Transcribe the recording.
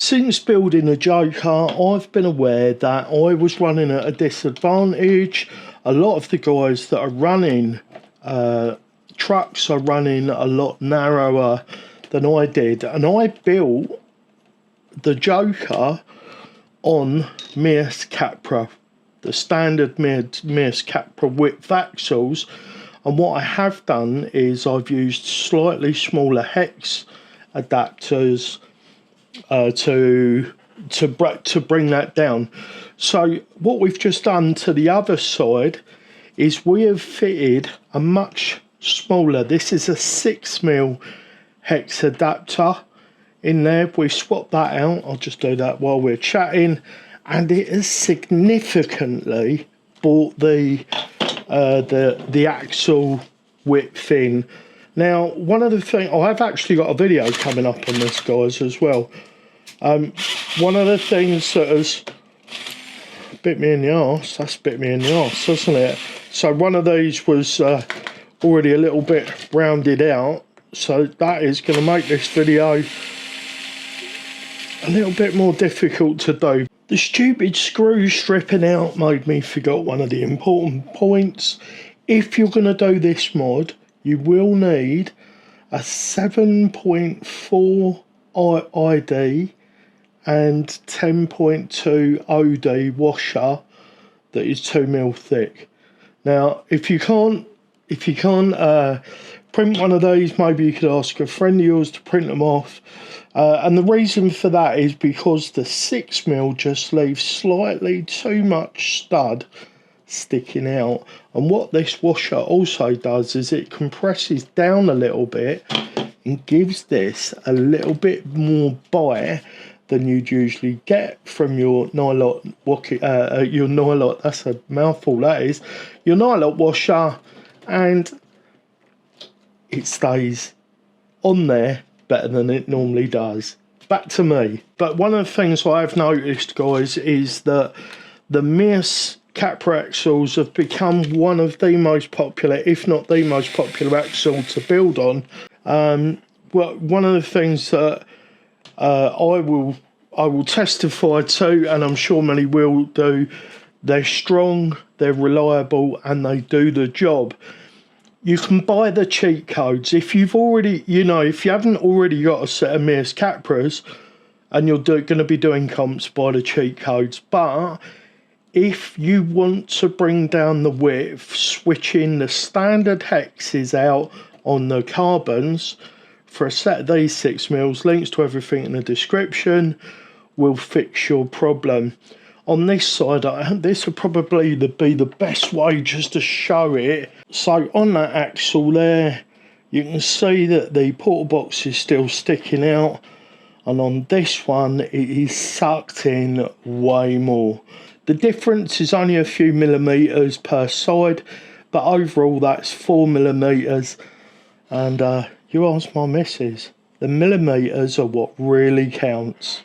Since building a Joker, I've been aware that I was running at a disadvantage. A lot of the guys that are running trucks are running a lot narrower than I did, and I built the Joker on MEUS Capra, the standard MEUS Capra width axles. And what I have done is I've used slightly smaller hex adapters to bring that down. So what we've just done to the other side is we have fitted a much smaller, this is a 6mm hex adapter in there. We swapped that out. I'll just do that while we're chatting, and it has significantly brought the axle width in. Now, one of the things, I've actually got a video coming up on this, guys, as well. One of the things that has bit me in the arse, that's bit me in the arse, hasn't it? So one of these was already a little bit rounded out, so that is going to make this video a little bit more difficult to do. The stupid screw stripping out made me forget one of the important points. If you're going to do this mod, you will need a 7.4 ID and 10.2 OD washer that is 2mm thick. Now, if you can't print one of these, maybe you could ask a friend of yours to print them off. And the reason for that is because the 6mm just leaves slightly too much stud sticking out. And what this washer also does is it compresses down a little bit and gives this a little bit more bite than you'd usually get from your nylock that's a mouthful, that is, your nylock washer, and it stays on there better than it normally does. Back to me. But one of the things I've noticed, guys, is that the MEUS Capra axles have become one of the most popular, if not the most popular axle to build on. Well, one of the things that I will testify to, and I'm sure many will do, they're strong, they're reliable, and they do the job. You can buy the cheat codes if you've already, if you haven't already got a set of MEUS Capras, and you're going to be doing comps, buy the cheat codes. But if you want to bring down the width, switching the standard hexes out on the carbons for a set of these 6mm, links to everything in the description, will fix your problem. On this side, this will probably be the best way just to show it. So on that axle there, you can see that the portal box is still sticking out, and on this one it is sucked in way more. The difference is only a few millimeters per side, but overall that's 4mm. And you ask my missus, the millimeters are what really counts.